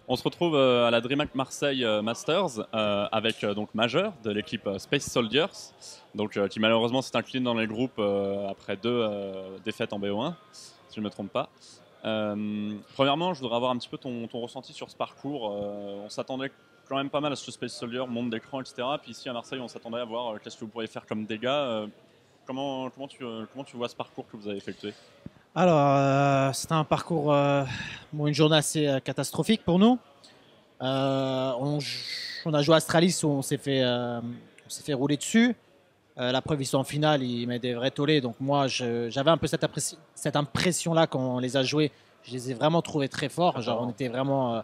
On se retrouve à la DreamHack Marseille Masters avec donc Majeur de l'équipe Space Soldiers, donc qui malheureusement s'est incliné dans les groupes après deux défaites en BO1, si je ne me trompe pas. Premièrement, je voudrais avoir un petit peu ton ressenti sur ce parcours. On s'attendait quand même pas mal à ce Space Soldier, monde d'écran, etc. Puis ici à Marseille, on s'attendait à voir qu'est-ce que vous pourriez faire comme dégâts. Comment tu vois ce parcours que vous avez effectué? Alors, c'était un parcours, une journée assez catastrophique pour nous. On a joué à Astralis où on s'est fait rouler dessus. La preuve, ils sont en finale, ils mettent des vrais tollés. Donc moi, j'avais un peu cette impression-là quand on les a joués. Je les ai vraiment trouvés très forts. Genre, on était vraiment.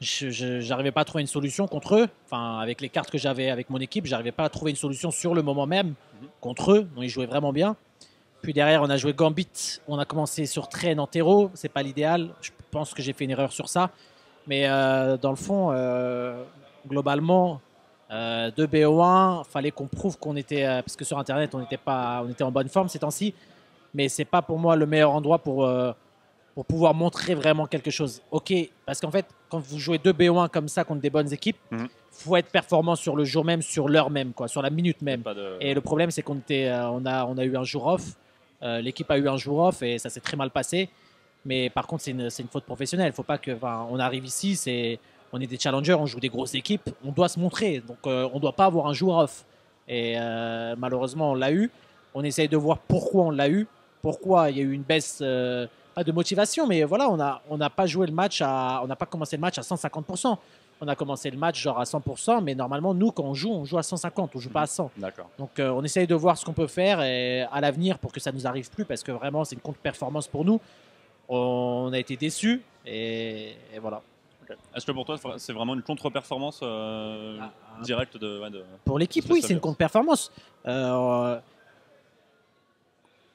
J'arrivais pas à trouver une solution contre eux. Enfin, avec les cartes que j'avais avec mon équipe, j'arrivais pas à trouver une solution sur le moment même contre eux. Donc ils jouaient vraiment bien. Puis derrière, on a joué Gambit. On a commencé sur Train en terreau. C'est pas l'idéal. Je pense que j'ai fait une erreur sur ça. Mais dans le fond, globalement, de BO1, fallait qu'on prouve qu'on était. Parce que sur Internet, on était en bonne forme ces temps-ci. Mais c'est pas pour moi le meilleur endroit pour pouvoir montrer vraiment quelque chose. Ok, parce qu'en fait, quand vous jouez 2 BO1 comme ça contre des bonnes équipes, Mhm. faut être performant sur le jour même, sur l'heure même, quoi, sur la minute même. Pas de... Et le problème, c'est on a eu un jour off. L'équipe a eu un jour off et ça s'est très mal passé. Mais par contre, c'est une faute professionnelle. Faut pas que, on arrive ici, on est des challengers, on joue des grosses équipes, on doit se montrer. Donc, on doit pas avoir un jour off. Et malheureusement, on l'a eu. On essaye de voir pourquoi on l'a eu, pourquoi il y a eu une baisse, pas de motivation, mais voilà, on n'a pas joué le match on n'a pas commencé le match à 150%. On a commencé le match genre à 100%, mais normalement, nous, quand on joue à 150, on joue pas à 100. D'accord. Donc, on essaye de voir ce qu'on peut faire à l'avenir pour que ça nous arrive plus, parce que vraiment, c'est une contre-performance pour nous. On a été déçus et voilà. Ok. Est-ce que pour toi, c'est vraiment une contre-performance directe Pour de l'équipe, Space oui, c'est une Soldiers? contre-performance.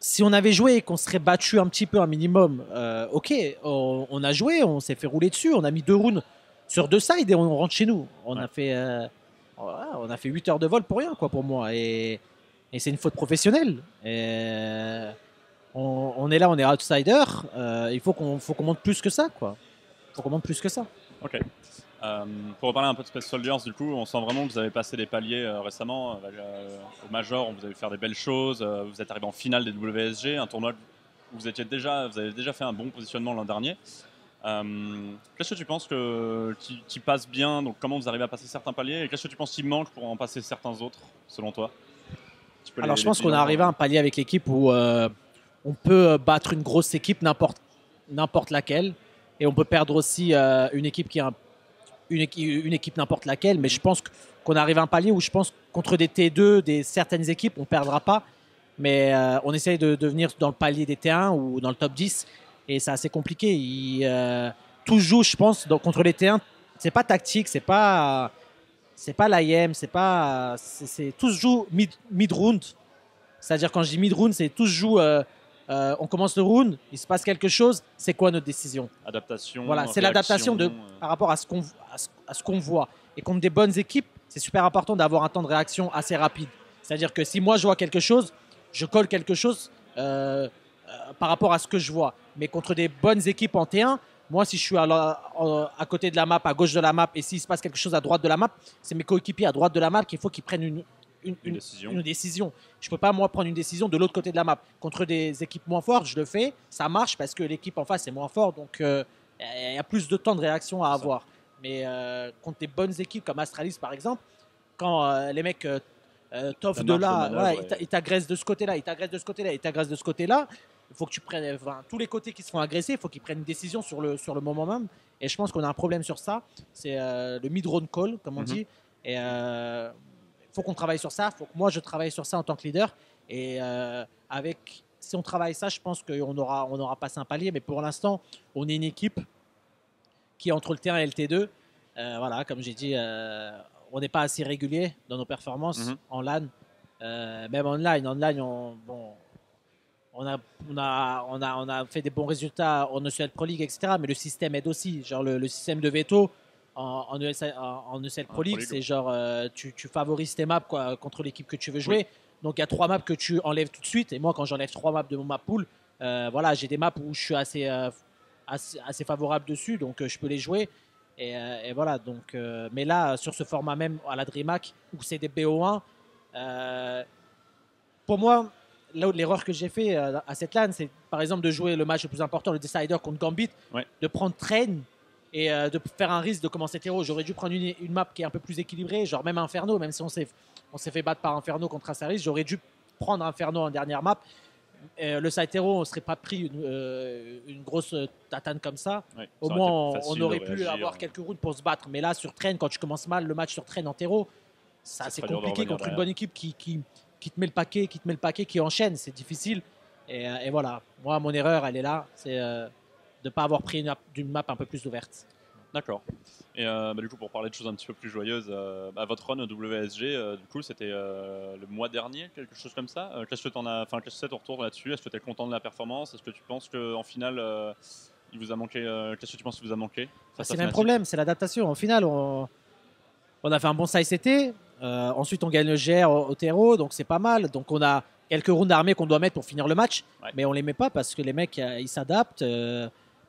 Si on avait joué et qu'on serait battu un petit peu un minimum, ok, on a joué, on s'est fait rouler dessus, on a mis 2 rounds sur 2 sides et on rentre chez nous. On Ouais. a fait, voilà, on a fait 8 heures de vol pour rien, quoi, pour moi. Et c'est une faute professionnelle. Et on est là, on est outsider. Il faut qu'on monte plus que ça, quoi. Faut qu'on monte plus que ça. Ok. Pour reparler un peu de Space Soldiers, du coup, on sent vraiment que vous avez passé des paliers récemment. Au Major, on vous avez fait des belles choses. Vous êtes arrivé en finale des WSG, un tournoi où vous avez déjà fait un bon positionnement l'an dernier. Qu'est-ce que tu penses qui passe bien? Donc, comment vous arrivez à passer certains paliers? Et qu'est-ce que tu penses qu'il manque pour en passer certains autres, selon toi? Tu peux Alors, je les pense qu'on est clients. arrivé à un palier avec l'équipe où on peut battre une grosse équipe, n'importe laquelle, et on peut perdre aussi une équipe qui est une équipe n'importe laquelle. Mais je pense qu'on arrive à un palier où je pense contre des T2, certaines équipes, on ne perdra pas. Mais on essaye de venir dans le palier des T1 ou dans le top 10, et c'est assez compliqué. Tout se joue, je pense, contre les T1. C'est pas tactique, c'est pas l'IM, tout se joue mid-round. C'est-à-dire, quand je dis mid-round, c'est tout se joue. On commence le round, il se passe quelque chose, c'est quoi notre décision? Adaptation, Voilà, c'est réaction. l'adaptation par rapport à ce qu'on voit. Et contre des bonnes équipes, c'est super important d'avoir un temps de réaction assez rapide. C'est-à-dire que si moi je vois quelque chose, je colle quelque chose par rapport à ce que je vois. Mais contre des bonnes équipes en T1, moi, si je suis à côté de la map, à gauche de la map, et s'il se passe quelque chose à droite de la map, c'est mes coéquipiers à droite de la map qu'il faut qu'ils prennent une décision. Je ne peux pas, moi, prendre une décision de l'autre côté de la map. Contre des équipes moins fortes, je le fais. Ça marche parce que l'équipe en face est moins forte. Donc, il y a plus de temps de réaction à avoir. Mais contre des bonnes équipes comme Astralis, par exemple, quand les mecs t'offrent de là, voilà, ils t'agressent de ce côté-là, ils t'agressent de ce côté-là, ils t'agressent de ce côté-là, il faut que tu prennes, tous les côtés qui se font agresser, il faut qu'ils prennent une décision sur le moment même. Et je pense qu'on a un problème sur ça. C'est le mid-round call, comme on dit. Et faut qu'on travaille sur ça. Faut que moi je travaille sur ça en tant que leader. Et si on travaille ça, je pense qu'on aura passé un palier. Mais pour l'instant, on est une équipe qui est entre le T1 et le T2. Voilà, comme j'ai dit, on n'est pas assez régulier dans nos performances en LAN. Même online, on a fait des bons résultats en ECL Pro League, etc. Mais le système aide aussi. Genre le système de veto en ECL Pro League, c'est genre tu favorises tes maps, quoi, contre l'équipe que tu veux jouer. Oui. Donc il y a 3 maps que tu enlèves tout de suite. Et moi, quand j'enlève 3 maps de mon map pool, voilà, j'ai des maps où je suis assez favorable dessus, donc je peux les jouer. Et voilà, donc, mais là, sur ce format même à la DreamHack, où c'est des BO1, pour moi, là où l'erreur que j'ai fait à cette LAN, c'est par exemple de jouer le match le plus important, le Decider contre Gambit, Ouais. de prendre Train et de faire un risque de commencer terreau. J'aurais dû prendre une map qui est un peu plus équilibrée, genre même Inferno, même si on s'est fait battre par Inferno contre Asaris, j'aurais dû prendre Inferno en dernière map. Le side terreau, on ne serait pas pris une grosse tatane comme ça. Ouais, Au ça aurait moins, été facile on de aurait pu réagir. avoir quelques rounds pour se battre. Mais là, sur Train, quand tu commences mal le match sur Train en terreau, c'est C'est assez très dur de compliqué revenir contre une derrière. bonne équipe qui te met le paquet, qui enchaîne. C'est difficile. Et voilà, moi, mon erreur, elle est là. C'est de ne pas avoir pris d'une map un peu plus ouverte. D'accord. Et du coup, pour parler de choses un petit peu plus joyeuses, votre run au WSG, du coup, c'était le mois dernier, quelque chose comme ça. Qu'est-ce que qu'est-ce que c'est ton retour là-dessus? Est-ce que tu es content de la performance? Est-ce que tu penses qu'en finale, il vous a manqué qu'est-ce que tu penses qu'il vous a manqué face C'est à le même Fnatic? problème, c'est l'adaptation. Au final, on a fait un bon side CT. Ensuite, on gagne le GR au terreau, donc c'est pas mal. Donc, on a quelques rounds d'armée qu'on doit mettre pour finir le match, Ouais. mais on les met pas parce que les mecs, ils s'adaptent.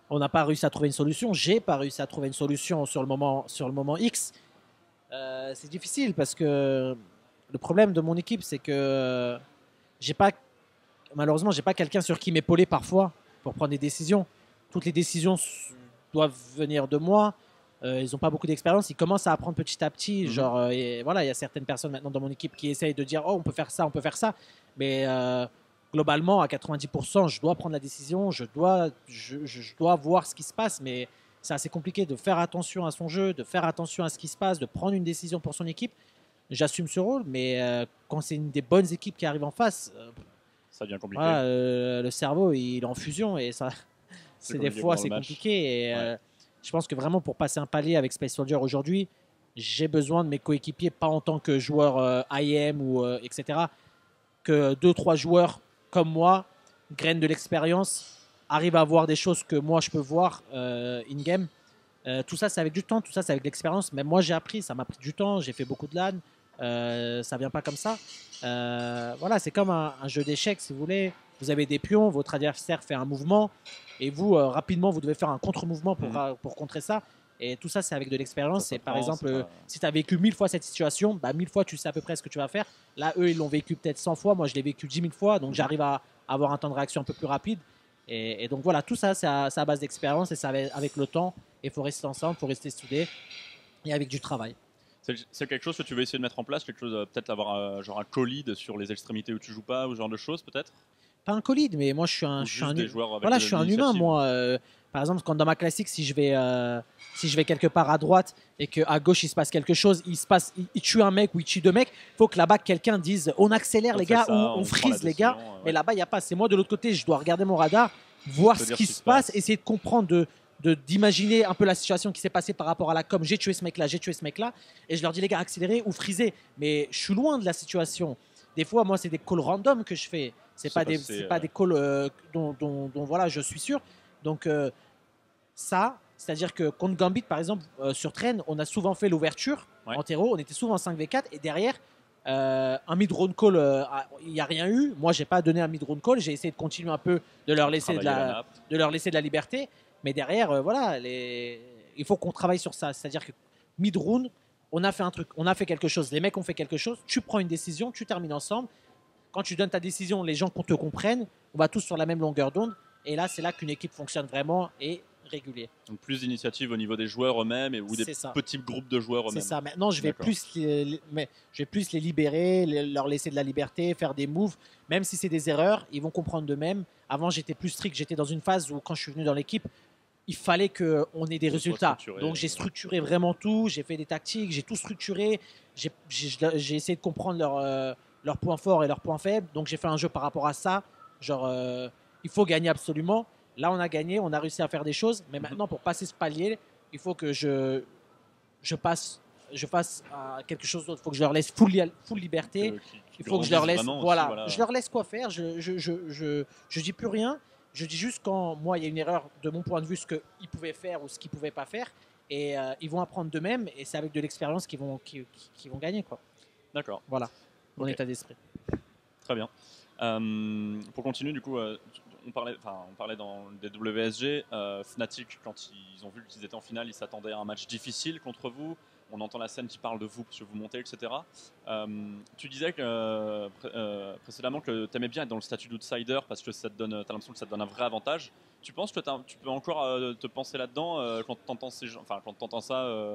On n'a pas réussi à trouver une solution. J'ai pas réussi à trouver une solution sur le moment X. C'est difficile parce que le problème de mon équipe, c'est que j'ai pas, malheureusement, j'ai pas quelqu'un sur qui m'épauler parfois pour prendre des décisions. Toutes les décisions doivent venir de moi. Ils n'ont pas beaucoup d'expérience. Ils commencent à apprendre petit à petit. Genre, et voilà, il y a certaines personnes maintenant dans mon équipe qui essayent de dire, oh, on peut faire ça, on peut faire ça. Mais globalement, à 90%, je dois prendre la décision. Je dois voir ce qui se passe. Mais c'est assez compliqué de faire attention à son jeu, de faire attention à ce qui se passe, de prendre une décision pour son équipe. J'assume ce rôle, mais quand c'est une des bonnes équipes qui arrive en face, Ça devient compliqué. voilà, le cerveau il est en fusion et ça, c'est des compliqué fois pendant c'est le match. compliqué. Et Ouais. je pense que vraiment pour passer un palier avec Space Soldier aujourd'hui, j'ai besoin de mes coéquipiers, pas en tant que joueur IM ou etc., que deux trois joueurs comme moi, graines de l'expérience, arrivent à voir des choses que moi je peux voir in game. Tout ça, c'est avec du temps, tout ça, c'est avec de l'expérience. Même moi, j'ai appris, ça m'a pris du temps, j'ai fait beaucoup de LAN. Ça vient pas comme ça. Voilà, c'est comme un jeu d'échecs, si vous voulez. Vous avez des pions, votre adversaire fait un mouvement, et vous, rapidement, vous devez faire un contre-mouvement pour contrer ça. Et tout ça, c'est avec de l'expérience. Et par exemple, si tu as vécu 1000 fois cette situation, bah, 1000 fois, tu sais à peu près ce que tu vas faire. Là, eux, ils l'ont vécu peut-être 100 fois. Moi, je l'ai vécu 10 000 fois. Donc, j'arrive à avoir un temps de réaction un peu plus rapide. Et donc, voilà, tout ça, c'est à base d'expérience et ça avec le temps. Il faut rester ensemble, il faut rester soudés et avec du travail. C'est quelque chose que tu veux essayer de mettre en place, quelque chose peut-être avoir genre un co-lead sur les extrémités où tu joues pas, ou ce genre de choses peut-être? Pas un colide, mais moi je suis un, Ou je suis juste un, des joueurs avec voilà, je suis un humain. l'initiative? Moi, par exemple, quand dans ma classique, si je vais quelque part à droite et qu'à gauche il se passe quelque chose, il tue un mec ou il tue deux mecs, il faut que là-bas quelqu'un dise on accélère On les fait gars ça, ou on on prend freeze la les gars. décision, Mais ouais. là-bas il n'y a pas. C'est moi de l'autre côté, je dois regarder mon radar, voir Te ce dire qui ce qui se se passe, passe. essayer de comprendre d'imaginer un peu la situation qui s'est passée par rapport à la com. J'ai tué ce mec-là, j'ai tué ce mec-là, et je leur dis les gars accélérez ou frisez. Mais je suis loin de la situation. Des fois, moi, c'est des calls random que je fais. C'est pas des, c'est pas des calls dont voilà, je suis sûr. Donc ça, c'est-à-dire que contre Gambit, par exemple, sur Train, on a souvent fait l'ouverture Ouais. en terreau. On était souvent en 5v4 et derrière. Un mid-round call, il n'y a rien eu. Moi, j'ai pas donné un mid-round call. J'ai essayé de continuer un peu de leur laisser Travailler la map. de leur laisser de la liberté. Mais derrière, voilà, il faut qu'on travaille sur ça. C'est-à-dire que mid-round, on a fait un truc, on a fait quelque chose. Les mecs ont fait quelque chose. Tu prends une décision, tu termines ensemble. Quand tu donnes ta décision, les gens te comprennent. On va tous sur la même longueur d'onde. Et là, c'est là qu'une équipe fonctionne vraiment et régulier. Donc plus d'initiative au niveau des joueurs eux-mêmes ou des C'est ça. petits groupes de joueurs C'est eux-mêmes. ça. Maintenant, je vais D'accord. je vais plus les libérer, leur laisser de la liberté, faire des moves. Même si c'est des erreurs, ils vont comprendre d'eux-mêmes. Avant, j'étais plus strict. J'étais dans une phase où, quand je suis venu dans l'équipe, il fallait qu'on ait des Que ce soit résultats. structuré, Donc, j'ai structuré vraiment tout. J'ai fait des tactiques. J'ai tout structuré. J'ai essayé de comprendre leurs points forts et leurs points faibles. Donc, j'ai fait un jeu par rapport à ça. Genre, il faut gagner absolument. Là, on a gagné. On a réussi à faire des choses. Mais maintenant, pour passer ce palier, il faut que je fasse quelque chose d'autre. Il faut que je leur laisse full liberté. Il faut que je leur laisse, voilà, aussi, je leur laisse quoi faire. Je dis plus rien. Je dis juste quand moi il y a une erreur de mon point de vue, ce qu'ils pouvaient faire ou ce qu'ils pouvaient pas faire. Et ils vont apprendre d'eux-mêmes. Et c'est avec de l'expérience qu'ils vont gagner quoi. D'accord. Voilà mon Ok. état d'esprit. Très bien. Pour continuer, du coup, on parlait dans des WSG. Fnatic, quand ils ont vu qu'ils étaient en finale, ils s'attendaient à un match difficile contre vous. On entend la scène qui parle de vous parce que vous montez, etc. Tu disais précédemment que tu aimais bien être dans le statut d'outsider parce que t'as l'impression que ça te donne un vrai avantage. Tu penses que tu peux encore te penser là-dedans quand tu entends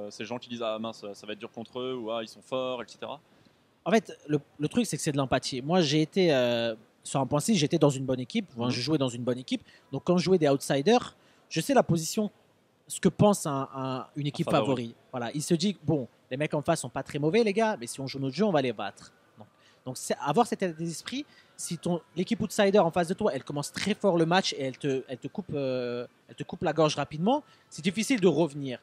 ces gens qui disent ah mince, ça va être dur contre eux ou ah ils sont forts, etc. En fait, le truc, c'est que c'est de l'empathie. Moi, j'ai été, sur un point 6, j'étais dans une bonne équipe. Enfin, je jouais dans une bonne équipe. Donc, quand je jouais des outsiders, je sais la position, ce que pense une équipe favori. Voilà, il se dit, bon, les mecs en face sont pas très mauvais, les gars, mais si on joue notre jeu, on va les battre. Donc avoir cet état d'esprit, si l'équipe outsider en face de toi, elle commence très fort le match et elle te coupe la gorge rapidement, c'est difficile de revenir.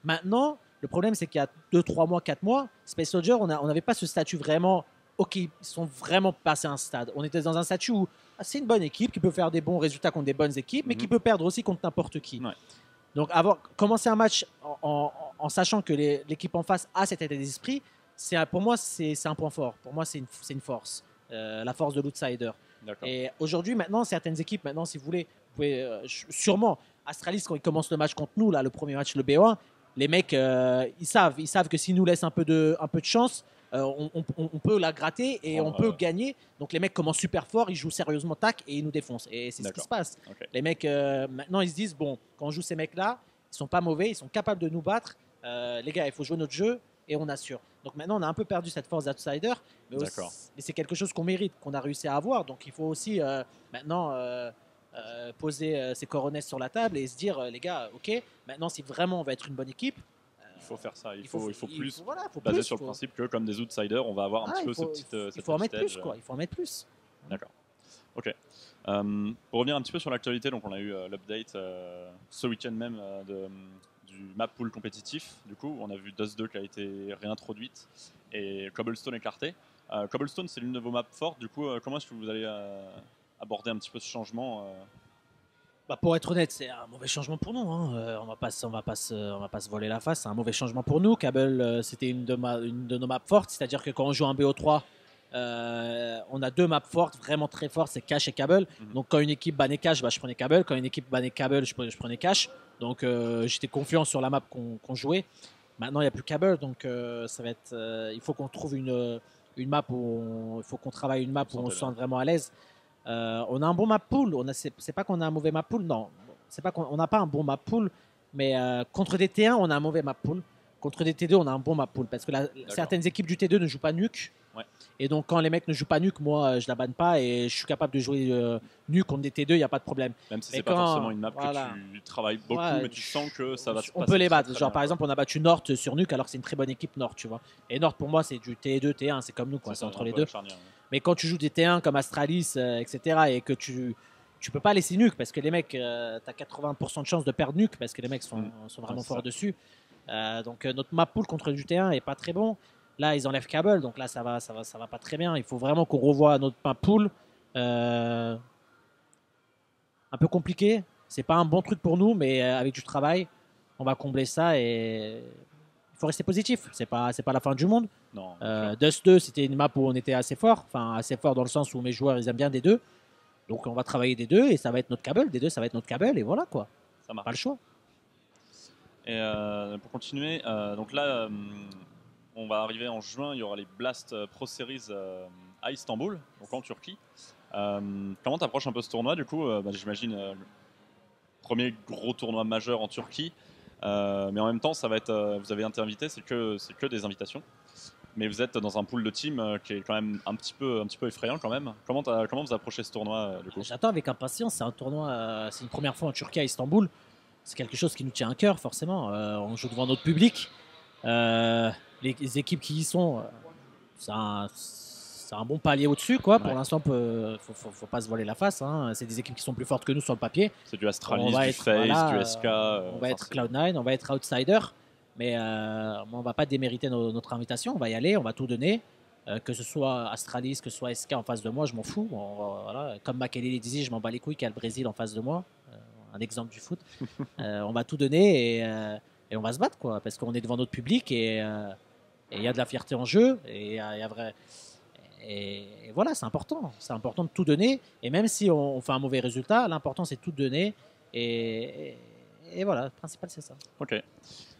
Maintenant, le problème, c'est qu'il y a 2, 3 mois, 4 mois, Space Soldier, on n'avait pas ce statut vraiment. Ok, ils sont vraiment passés un stade. On était dans un statut où c'est une bonne équipe qui peut faire des bons résultats contre des bonnes équipes, mais qui peut perdre aussi contre n'importe qui. Ouais. Donc, commencer un match en sachant que l'équipe en face a cet état d'esprit, pour moi, c'est un point fort. Pour moi, c'est une force. La force de l'outsider. Et aujourd'hui, maintenant, certaines équipes, si vous pouvez sûrement, Astralis, quand ils commencent le match contre nous, là, le premier match, le BO1, les mecs, ils savent que s'ils nous laissent un peu de chance, on peut la gratter et on peut gagner. Donc les mecs commencent super fort, ils jouent sérieusement tac et ils nous défoncent. Et c'est ce qui se passe. Les mecs, maintenant, ils se disent, bon, quand on joue ces mecs-là, ils sont pas mauvais, ils sont capables de nous battre. Les gars, il faut jouer notre jeu et on assure. Donc maintenant, on a un peu perdu cette force d'outsider, mais c'est quelque chose qu'on mérite, qu'on a réussi à avoir. Donc il faut aussi maintenant poser ses coronets sur la table et se dire, les gars, ok, maintenant si vraiment on va être une bonne équipe, il faut faire ça. Il faut plus baser sur le principe que comme des outsiders, on va avoir un petit peu ce petit il faut en mettre plus, quoi. Il faut en mettre plus. D'accord. Ok. Pour revenir un petit peu sur l'actualité, donc on a eu l'update ce week-end même du map pool compétitif. Du coup, on a vu Dust 2 qui a été réintroduite et Cobblestone écarté. Cobblestone, c'est l'une de vos maps fortes. Du coup, comment est-ce que vous allez aborder un petit peu ce changement pour être honnête, c'est un mauvais changement pour nous. On va pas se voler la face. C'est un mauvais changement pour nous. Cable, c'était une de nos maps fortes. C'est-à-dire que quand on joue un BO3, on a 2 maps fortes, vraiment très fortes, c'est Cache et Cable. Donc quand une équipe bannait Cache, je prenais Cable. Quand une équipe bannait Cable, je prenais Cache. Donc j'étais confiant sur la map qu'on jouait. Maintenant, il n'y a plus Cable. Donc ça va être, il faut qu'on trouve une map il faut qu'on travaille une map où on se sente vraiment à l'aise. On a un bon map pool. C'est pas qu'on a un mauvais map pool, non. C'est pas qu'on n'a pas un bon map pool, mais contre des T1, on a un mauvais map pool. Contre des T2, on a un bon map pool parce que certaines équipes du T2 ne jouent pas nuke. Ouais. Et donc, quand les mecs ne jouent pas nuke, moi, je la banne pas et je suis capable de jouer nuke contre des T2, il n'y a pas de problème. Même si c'est pas forcément une map que tu travailles beaucoup, mais tu sens que ça va se passer. On peut les battre. Genre, par exemple, on a battu Nord sur nuke alors que c'est une très bonne équipe Nord, tu vois. Et Nord, pour moi, c'est du T2, T1, c'est comme nous, quoi. C'est entre les deux. Mais quand tu joues des T1 comme Astralis, etc., et que tu peux pas laisser nuke parce que les mecs, tu as 80% de chance de perdre nuke parce que les mecs sont vraiment forts dessus. Donc notre map pool contre du T1 est pas très bon. Là, ils enlèvent Cable, donc là, ça va pas très bien. Il faut vraiment qu'on revoie notre map pool. Un peu compliqué. C'est pas un bon truc pour nous, mais avec du travail, on va combler ça et il faut rester positif. C'est pas la fin du monde. Non, Dust 2, c'était une map où on était assez fort. Enfin, assez fort dans le sens où mes joueurs, ils aiment bien des deux. Donc on va travailler des deux et ça va être notre Cable. Des deux, ça va être notre Cable et voilà quoi. Ça marche. Pas le choix. Et pour continuer, donc là, on va arriver en juin, il y aura les Blast Pro Series à Istanbul, donc en Turquie. Comment tu approches un peu ce tournoi du coup j'imagine le premier gros tournoi majeur en Turquie, mais en même temps, ça va être, vous avez été invité, c'est que des invitations. Mais vous êtes dans un pool de team qui est quand même un petit peu effrayant quand même. Comment vous approchez ce tournoi du coup ? J'attends avec impatience. C'est un tournoi, c'est une première fois en Turquie à Istanbul. C'est quelque chose qui nous tient à cœur forcément. On joue devant notre public. Les équipes qui y sont, c'est un bon palier au-dessus quoi. Pour l'instant, faut pas se voiler la face. C'est des équipes qui sont plus fortes que nous sur le papier. C'est du Astralis, du FaZe, du SK. On va être Cloud9, on va être outsider. Mais on ne va pas démériter notre invitation. On va y aller, on va tout donner. Que ce soit Astralis, que ce soit SK en face de moi, je m'en fous. Voilà. Comme Makelele disait, je m'en bats les couilles qu'il y a le Brésil en face de moi. Un exemple du foot. On va tout donner et on va se battre, quoi, parce qu'on est devant notre public et il y a de la fierté en jeu. Et Et voilà, c'est important. C'est important de tout donner. Et même si on fait un mauvais résultat, l'important c'est de tout donner. Et, et voilà, le principal c'est ça. Ok.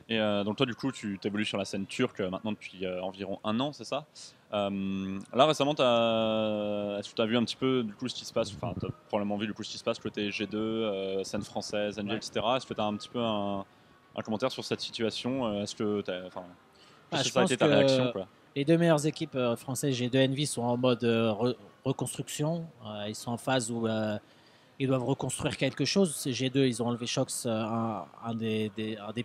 Et donc toi, du coup, tu t'évolues sur la scène turque maintenant depuis environ 1 an, c'est ça? Là, récemment, est-ce que tu as vu un petit peu du coup ce qui se passe, enfin, tu as probablement vu du coup ce qui se passe côté G2, scène française, NG, Ouais. etc. Est-ce que tu as un petit peu un commentaire sur cette situation? Est-ce que enfin, qu'est-ce que Je ça a pense été ta réaction, que quoi? les deux meilleures équipes françaises G2 Envy sont en mode reconstruction. Ils sont en phase où ils doivent reconstruire quelque chose. Ces G2, ils ont enlevé Shox, un des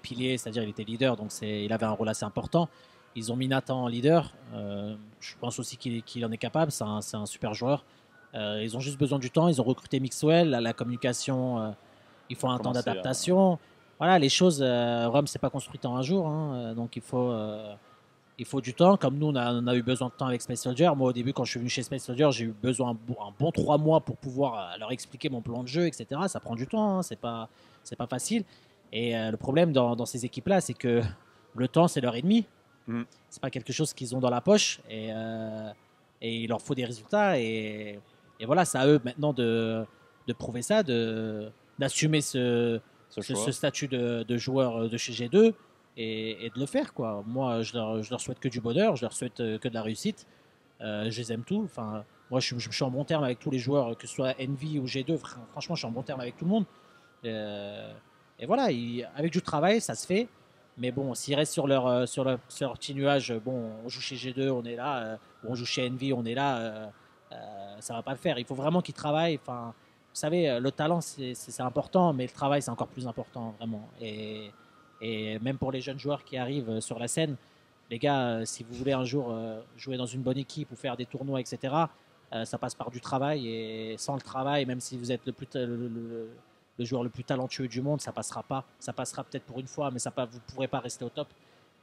piliers, c'est-à-dire il était leader, donc il avait un rôle assez important. Ils ont mis Nathan en leader. Je pense aussi qu'il en est capable. C'est un super joueur. Ils ont juste besoin du temps. Ils ont recruté Mixwell. La communication, il faut un temps Commencer à... d'adaptation. Voilà, les choses, Rome, c'est pas construit en un jour. Donc il faut du temps. Comme nous, on a eu besoin de temps avec Space Soldier. Moi, au début, quand je suis venu chez Space Soldier, j'ai eu besoin un bon 3 mois pour pouvoir leur expliquer mon plan de jeu, etc. Ça prend du temps, c'est pas facile. Et le problème dans ces équipes-là, c'est que le temps, c'est leur ennemi. Mhm. C'est pas quelque chose qu'ils ont dans la poche. Et il leur faut des résultats. Et voilà, c'est à eux maintenant de prouver ça, d'assumer ce statut de joueur de chez G2 et de le faire, quoi. Moi, je leur souhaite que du bonheur, je leur souhaite que de la réussite. Je les aime tous. Enfin, moi, je suis en bon terme avec tous les joueurs, que ce soit Envy ou G2. Franchement, je suis en bon terme avec tout le monde. Euh, et voilà, avec du travail, ça se fait. Mais bon, s'ils restent sur leur petit nuage, bon, on joue chez G2, on est là, ou on joue chez Envy, on est là, ça va pas le faire. Il faut vraiment qu'ils travaillent. Enfin, vous savez, le talent, c'est important, mais le travail, c'est encore plus important, vraiment. Et même pour les jeunes joueurs qui arrivent sur la scène, les gars, si vous voulez un jour jouer dans une bonne équipe ou faire des tournois, etc., ça passe par du travail. Et sans le travail, même si vous êtes le joueur le plus talentueux du monde, ça passera pas. Ça passera peut-être pour une fois, mais vous ne pourrez pas rester au top.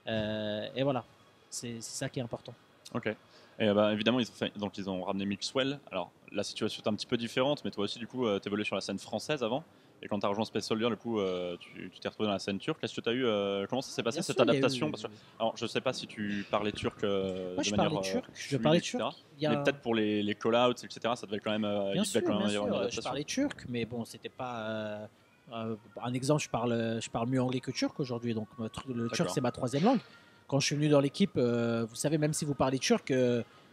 Et voilà, c'est ça qui est important. Ok. Et bah, évidemment, donc, ils ont ramené Mixwell. Alors, la situation est un petit peu différente, mais toi aussi, du coup, tu évoluais sur la scène française avant. Et quand tu as rejoint Space Soldier, du coup, tu t'es retrouvé dans la scène turque. Est-ce que tu as eu. Comment ça s'est passé Bien cette sûr, il y a adaptation? eu. Parce que, alors, je sais pas si tu parlais turc Moi, de je manière parlais turc. Je fluide, parlais turc. etc. Il y Mais a... peut-être pour les call-outs, etc., ça devait quand même, il devait quand Bien même y avoir une sûr, je adaptation. parlais turc, mais bon, c'était pas. Un exemple, je parle mieux anglais que turc aujourd'hui, donc le turc D'accord. c'est ma troisième langue. Quand je suis venu dans l'équipe, vous savez, même si vous parlez turc,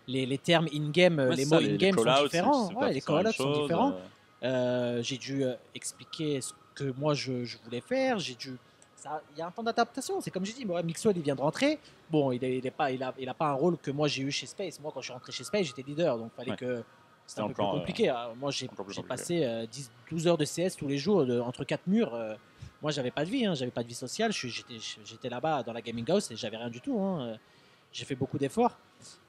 les termes in-game, Ouais, les c'est mots ça, les in-game sont call-outs, différents. c'est pas Ouais, les forcément la même call-outs sont chose. différents. J'ai dû expliquer ce que moi je voulais faire. Il y a un temps d'adaptation. C'est comme j'ai dit, moi, Mixwell il vient de rentrer. Bon, il a pas un rôle que moi j'ai eu chez Space. Moi, quand je suis rentré chez Space, j'étais leader, donc fallait Ouais. que c'était C'était un peu plus encore, compliqué. Moi, encore plus j'ai compliqué. passé 12 heures de CS tous les jours entre quatre murs. Moi, j'avais pas de vie, j'avais pas de vie sociale. J'étais là-bas dans la gaming house et j'avais rien du tout. J'ai fait beaucoup d'efforts.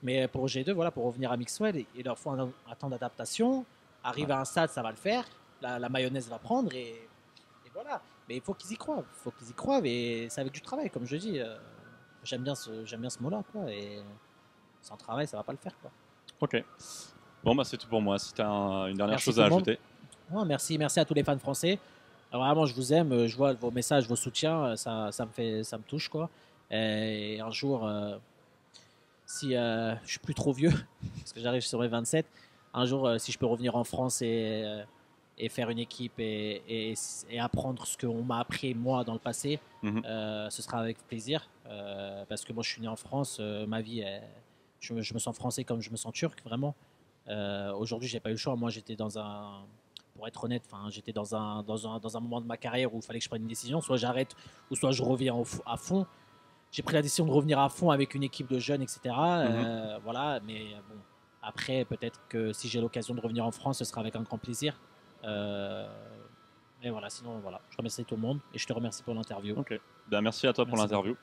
Mais pour G2, voilà, pour revenir à Mixwell, il leur faut un temps d'adaptation. Arrive Ouais. à un stade, ça va le faire. La mayonnaise va prendre et voilà. Mais il faut qu'ils y croient. Il faut qu'ils y croient et c'est avec du travail, comme je dis. J'aime bien ce mot-là, quoi. Et sans travail, ça va pas le faire, quoi. Ok. Bon, bah, c'est tout pour moi. Si tu as une dernière Merci chose tout à le monde. ajouter. Ouais, merci à tous les fans français. Vraiment, je vous aime. Je vois vos messages, vos soutiens. Ça me touche, quoi. Et un jour, si je suis plus trop vieux, parce que j'arrive sur mes 27, un jour, si je peux revenir en France et faire une équipe et apprendre ce qu'on m'a appris moi dans le passé, Mhm. ce sera avec plaisir. Parce que moi, je suis né en France, ma vie, je me sens français comme je me sens turc, vraiment. Aujourd'hui, j'ai pas eu le choix. Moi, j'étais pour être honnête, j'étais dans un moment de ma carrière où il fallait que je prenne une décision. Soit j'arrête, ou soit je reviens à fond. J'ai pris la décision de revenir à fond avec une équipe de jeunes, etc. Mhm. Voilà, mais bon, après, peut-être que si j'ai l'occasion de revenir en France, ce sera avec un grand plaisir. Mais voilà, sinon, voilà, je remercie tout le monde et je te remercie pour l'interview. Ok. Ben, merci à toi pour Merci beaucoup. l'interview.